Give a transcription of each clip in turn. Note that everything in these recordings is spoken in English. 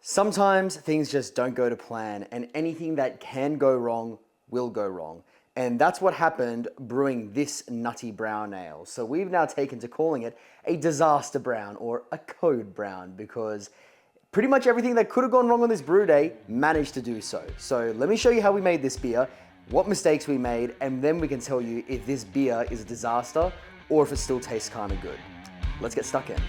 Sometimes things just don't go to plan, and anything that can go wrong will go wrong. And that's what happened brewing this nutty brown ale. So we've now taken to calling it a disaster brown or a code brown because pretty much everything that could have gone wrong on this brew day managed to do so. So let me show you how we made this beer, what mistakes we made, and then we can tell you if this beer is a disaster or if it still tastes kind of good. Let's get stuck in.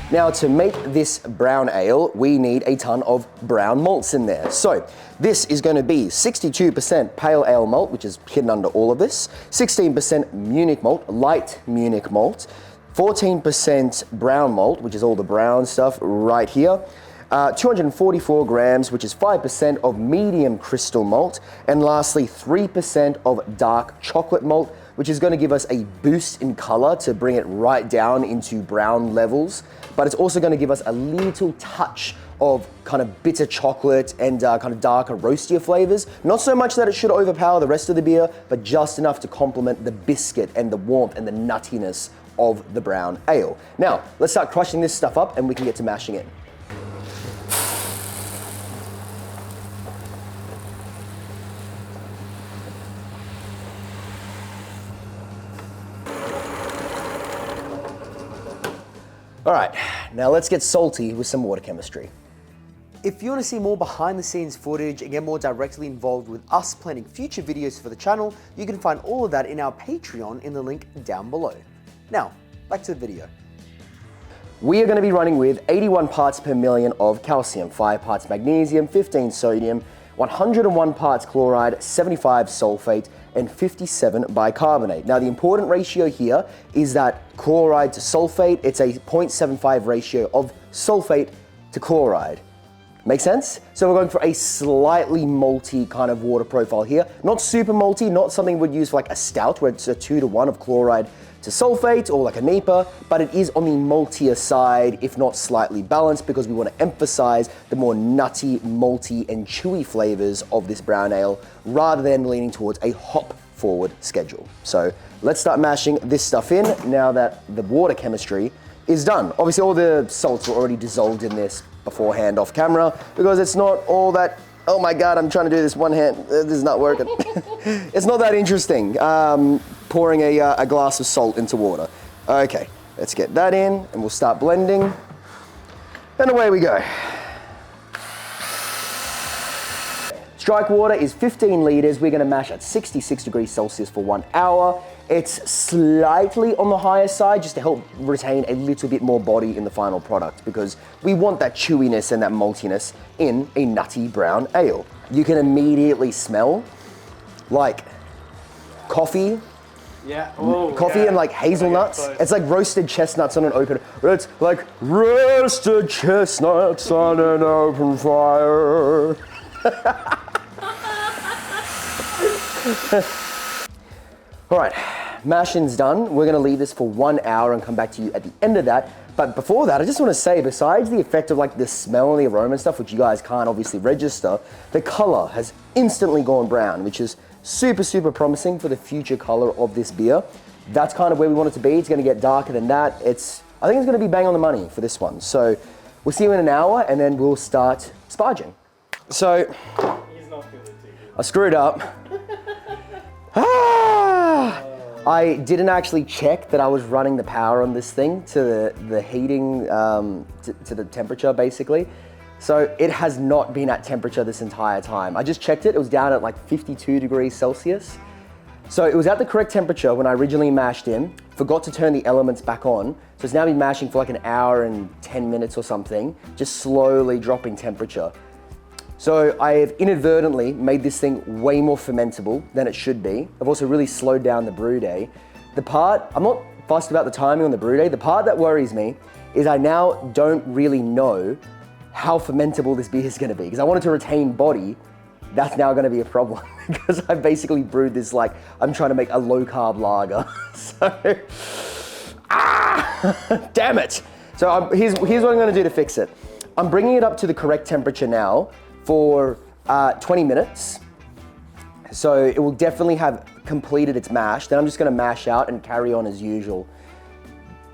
Now, to make this brown ale, we need a ton of brown malts in there. So this is going to be 62% pale ale malt, which is hidden under all of this, 16% Munich malt, light Munich malt, 14% brown malt, which is all the brown stuff right here, 244 grams, which is 5% of medium crystal malt, and lastly 3% of dark chocolate malt, which is going to give us a boost in color to bring it right down into brown levels, but it's also going to give us a little touch of kind of bitter chocolate and kind of darker, roastier flavors. Not so much that it should overpower the rest of the beer, but just enough to complement the biscuit and the warmth and the nuttiness of the brown ale. Now, let's start crushing this stuff up and we can get to mashing it. All right, now let's get salty with some water chemistry. If you want to see more behind the scenes footage and get more directly involved with us planning future videos for the channel, you can find all of that in our Patreon in the link down below. Now, back to the video. We are going to be running with 81 parts per million of calcium, 5 parts magnesium, 15 sodium, 101 parts chloride, 75 sulfate, and 57 bicarbonate. Now, the important ratio here is that chloride to sulfate, it's a 0.75 ratio of sulfate to chloride. Make sense? So we're going for a slightly malty kind of water profile here. Not super malty, not something we'd use for like a stout where it's a 2-to-1 of chloride to sulfate or like a NEPA, but it is on the maltier side, if not slightly balanced, because we want to emphasize the more nutty, malty, and chewy flavors of this brown ale rather than leaning towards a hop forward schedule. So let's start mashing this stuff in now that the water chemistry is done. Obviously all the salts were already dissolved in this beforehand off camera because it's not all that, oh my God, I'm trying to do this one hand, this is not working. It's not that interesting, pouring a glass of salt into water. Okay, let's get that in and we'll start blending. And away we go. Strike water is 15 liters. We're gonna mash at 66 degrees Celsius for 1 hour. It's slightly on the higher side just to help retain a little bit more body in the final product because we want that chewiness and that maltiness in a nutty brown ale. You can immediately smell like coffee. Yeah. Oh, coffee and like hazelnuts. It's like roasted chestnuts on an open, it's like roasted chestnuts on an open fire. All right, mashing's done. We're gonna leave this for 1 hour and come back to you at the end of that. But before that, I just wanna say, besides the effect of like the smell and the aroma and stuff, which you guys can't obviously register, the color has instantly gone brown, which is super, super promising for the future color of this beer. That's kind of where we want it to be. It's gonna get darker than that. I think it's gonna be bang on the money for this one. So we'll see you in an hour and then we'll start sparging. So, He's not feeling too good. I screwed up. I didn't actually check that I was running the power on this thing to the heating, to the temperature basically. So it has not been at temperature this entire time. I just checked it, it was down at like 52 degrees Celsius. So it was at the correct temperature when I originally mashed in, forgot to turn the elements back on. So it's now been mashing for like an hour and 10 minutes or something, just slowly dropping temperature. So I have inadvertently made this thing way more fermentable than it should be. I've also really slowed down the brew day. I'm not fussed about the timing on the brew day. The part that worries me is I now don't really know how fermentable this beer is gonna be. Because I wanted to retain body, that's now gonna be a problem because I basically brewed this like I'm trying to make a low carb lager. So, damn it. So here's what I'm gonna do to fix it. I'm bringing it up to the correct temperature now for 20 minutes. So it will definitely have completed its mash. Then I'm just gonna mash out and carry on as usual.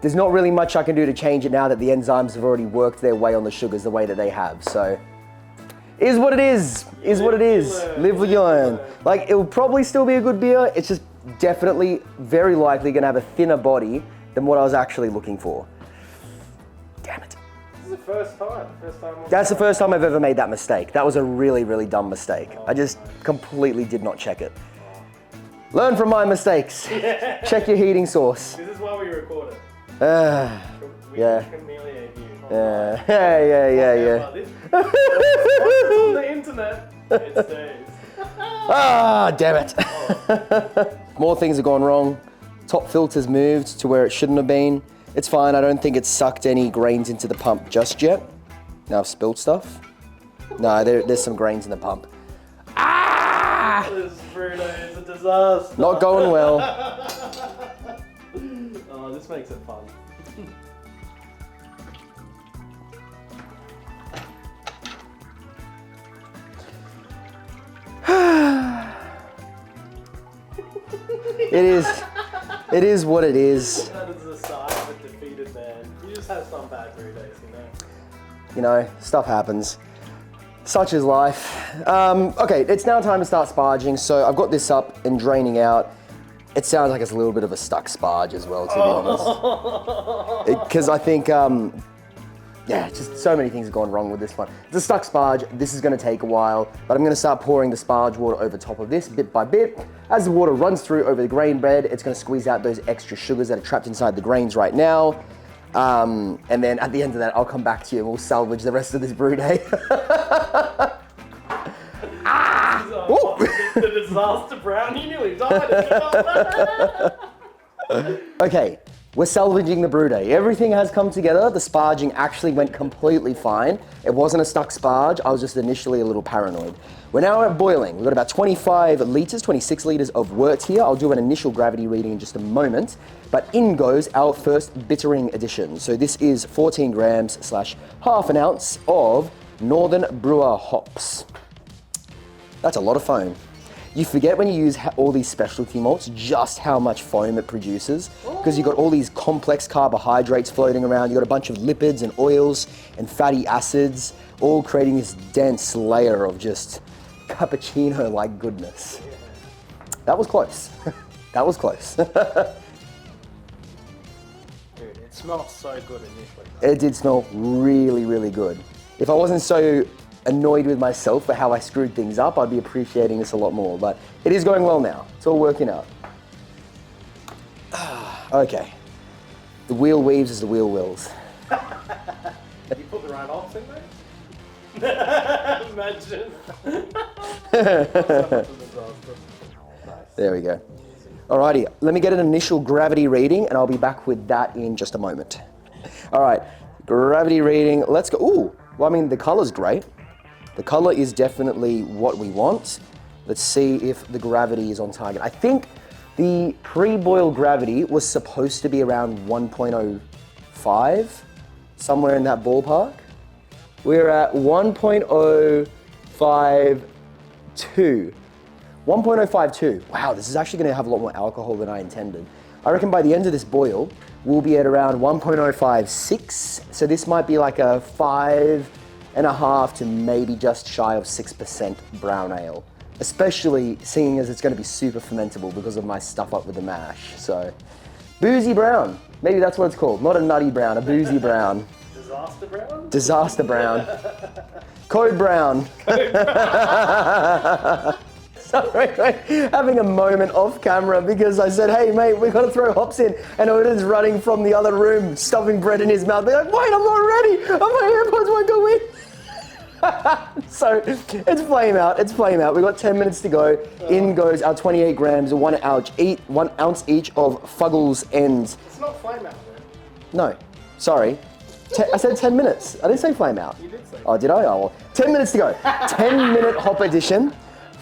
there's not really much I can do to change it now that the enzymes have already worked their way on the sugars the way that they have. So, is what it is. Is what it is. Live with you learn. Like, it will probably still be a good beer. It's just definitely, very likely going to have a thinner body than what I was actually looking for. Damn it. This is the first time. That's the first time I've ever made that mistake. That was a really, really dumb mistake. I just completely did not check it. Learn from my mistakes. Check your heating source. This is why we record it. We Yeah. humiliate you. Yeah. It's on the internet. It stays. Ah, damn it. More things have gone wrong. Top filter's moved to where it shouldn't have been. It's fine, I don't think it's sucked any grains into the pump just yet. Now I've spilled stuff. No, there's some grains in the pump. Ah! This Bruno is a disaster. Not going well. Oh, this makes it fun. It is what it is. That is the sign of a defeated man. You just have some bad brew days, you know. You know, stuff happens. Such is life. Okay, it's now time to start sparging. So I've got this up and draining out. It sounds like it's a little bit of a stuck sparge as well, to be honest. Because I think, yeah, just so many things have gone wrong with this one. It's a stuck sparge. This is going to take a while, but I'm going to start pouring the sparge water over top of this bit by bit. As the water runs through over the grain bed, it's going to squeeze out those extra sugars that are trapped inside the grains right now. And then at the end of that, I'll come back to you and we'll salvage the rest of this brew day. The disaster brown. You nearly died. Okay, we're salvaging the brew day. Everything has come together. The sparging actually went completely fine. It wasn't a stuck sparge. I was just initially a little paranoid. We're now at boiling. We've got about 25 litres, 26 litres of wort here. I'll do an initial gravity reading in just a moment. But in goes our first bittering addition. So this is 14 grams / half an ounce of Northern Brewer hops. That's a lot of foam. You forget when you use all these specialty malts just how much foam it produces, because you've got all these complex carbohydrates floating around. You've got a bunch of lipids and oils and fatty acids, all creating this dense layer of just cappuccino-like goodness. That was close. That was close. Dude, it smells so good initially. It did smell really, really good. If I wasn't so annoyed with myself for how I screwed things up, I'd be appreciating this a lot more, but it is going well now. It's all working out. Okay. The wheel weaves as the wheel wills. You put the right hops in there? Imagine. There we go. Alrighty, let me get an initial gravity reading and I'll be back with that in just a moment. All right, gravity reading, let's go. Ooh, well, I mean, the color's great. The color is definitely what we want. Let's see if the gravity is on target. I think the pre-boil gravity was supposed to be around 1.05, somewhere in that ballpark. We're at 1.052. 1.052. Wow, this is actually going to have a lot more alcohol than I intended. I reckon by the end of this boil, we'll be at around 1.056. So this might be like a 5.5 to maybe just shy of 6% brown ale. Especially seeing as it's going to be super fermentable because of my stuff up with the mash. So, boozy brown. Maybe that's what it's called. Not a nutty brown, a boozy brown. Disaster brown? Disaster brown. Code brown. Sorry, having a moment off camera because I said, hey mate, we gotta throw hops in, and Odin's running from the other room, stuffing bread in his mouth. They're like, wait, I'm not ready. My AirPods won't go in. So it's flame out, it's flame out. We've got 10 minutes to go. In goes our 28 grams, 1 ounce each of Fuggles ends. It's not flame out, man. No, sorry. I said 10 minutes. I didn't say flame out. You did say. Oh, did I? Oh, well. 10 minutes to go. 10-minute hop addition.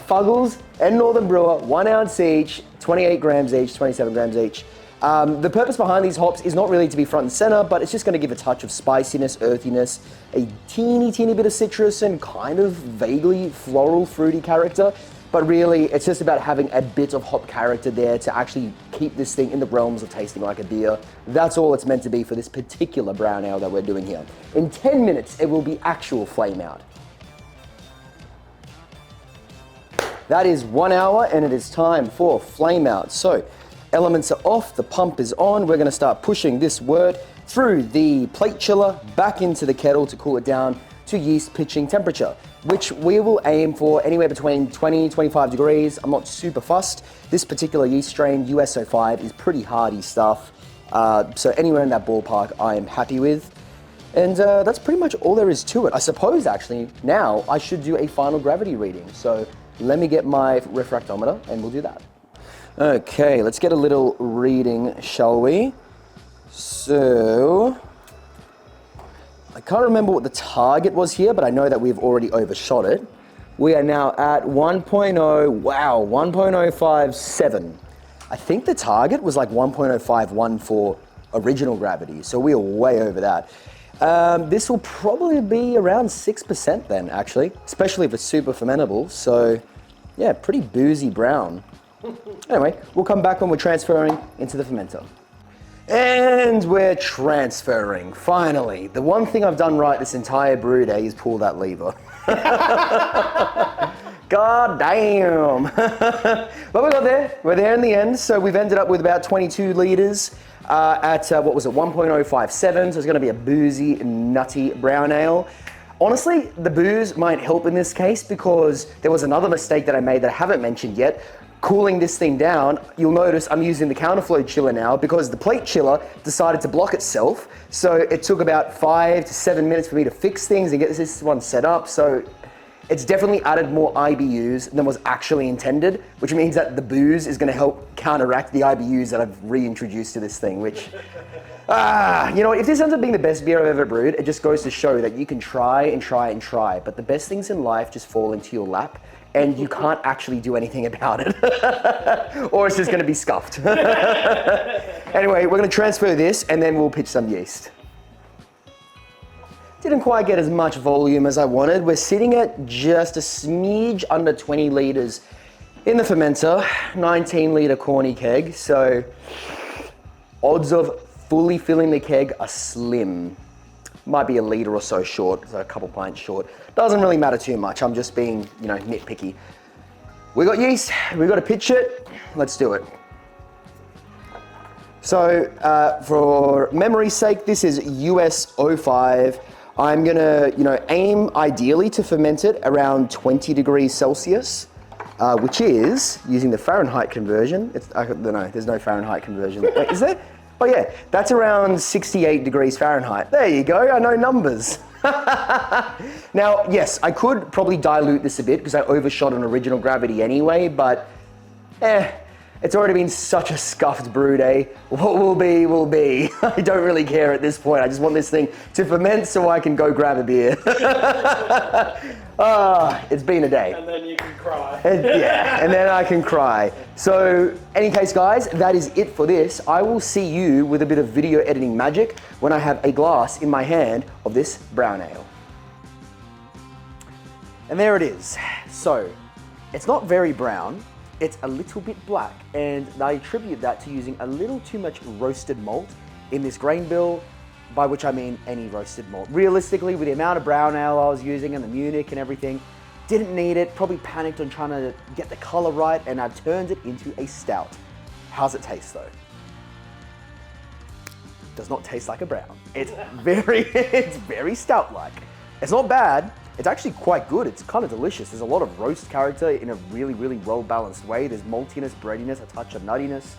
Fuggles and Northern Brewer, 1 ounce each, 28 grams each, 27 grams each. The purpose behind these hops is not really to be front and center, but it's just going to give a touch of spiciness, earthiness, a teeny bit of citrus, and kind of vaguely floral, fruity character. but really it's just about having a bit of hop character there to actually keep this thing in the realms of tasting like a beer. That's all it's meant to be for this particular brown ale that we're doing here. In 10 minutes, it will be actual flame out. That is 1 hour and it is time for flame out. So elements are off, the pump is on. We're gonna start pushing this wort through the plate chiller back into the kettle to cool it down to yeast pitching temperature, which we will aim for anywhere between 20, 25 degrees. I'm not super fussed. This particular yeast strain, US05, is pretty hardy stuff. So anywhere in that ballpark, I am happy with. And that's pretty much all there is to it. I suppose actually now I should do a final gravity reading. So let me get my refractometer and we'll do that. Okay, let's get a little reading, shall we? So, I can't remember what the target was here, but I know that we've already overshot it. We are now at 1.0, wow, 1.057. I think the target was like 1.051 for original gravity, so we are way over that. This will probably be around 6% then, actually, especially if it's super fermentable. So, yeah, pretty boozy brown. Anyway, we'll come back when we're transferring into the fermenter. And we're transferring, finally. The one thing I've done right this entire brew day is pull that lever. God damn. But we got there, we're there in the end. So we've ended up with about 22 liters at, what was it, 1.057. So it's gonna be a boozy, nutty brown ale. Honestly, the booze might help in this case because there was another mistake that I made that I haven't mentioned yet. Cooling this thing down, you'll notice I'm using the counterflow chiller now because the plate chiller decided to block itself. So it took about 5 to 7 minutes for me to fix things and get this one set up. So it's definitely added more IBUs than was actually intended, which means that the booze is gonna help counteract the IBUs that I've reintroduced to this thing, which, you know what, if this ends up being the best beer I've ever brewed, it just goes to show that you can try and try and try, but the best things in life just fall into your lap and you can't actually do anything about it. Or it's just gonna be scuffed. Anyway, we're gonna transfer this and then we'll pitch some yeast. Didn't quite get as much volume as I wanted. We're sitting at just a smidge under 20 liters in the fermenter, 19 liter corny keg. So odds of fully filling the keg are slim. Might be a liter or so short, so a couple pints short. Doesn't really matter too much. I'm just being, you know, nitpicky. We got yeast, we got to pitch it. Let's do it. So for memory's sake, this is US05. I'm gonna, you know, aim ideally to ferment it around 20 degrees Celsius, which is, using the Fahrenheit conversion, I don't know, there's no Fahrenheit conversion. Wait, is there? Oh yeah, that's around 68 degrees Fahrenheit. There you go, I know numbers. Now, yes, I could probably dilute this a bit because I overshot on original gravity anyway, but it's already been such a scuffed brew day. What will be, will be. I don't really care at this point. I just want this thing to ferment so I can go grab a beer. It's been a day. And then you can cry. Yeah, and then I can cry. So, any case guys, that is it for this. I will see you with a bit of video editing magic when I have a glass in my hand of this brown ale. And there it is. So, it's not very brown. It's a little bit black, and I attribute that to using a little too much roasted malt in this grain bill, by which I mean any roasted malt. Realistically, with the amount of brown ale I was using and the Munich and everything, didn't need it, probably panicked on trying to get the color right, and I've turned it into a stout. How's it taste though? Does not taste like a brown. It's very stout-like. It's not bad. It's actually quite good. It's kind of delicious. There's a lot of roast character in a really, really well-balanced way. There's maltiness, breadiness, a touch of nuttiness,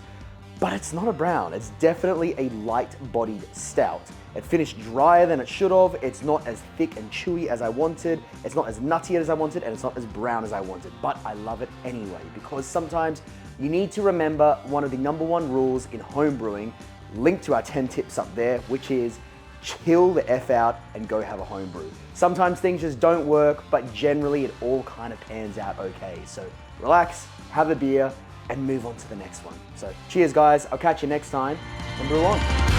but it's not a brown. It's definitely a light-bodied stout. It finished drier than it should have. It's not as thick and chewy as I wanted. It's not as nutty as I wanted, and it's not as brown as I wanted, but I love it anyway, because sometimes you need to remember one of the #1 rules in home brewing, linked to our 10 tips up there, which is chill the F out and go have a home brew. Sometimes things just don't work, but generally it all kind of pans out okay. So relax, have a beer, and move on to the next one. So cheers guys, I'll catch you next time, and brew on.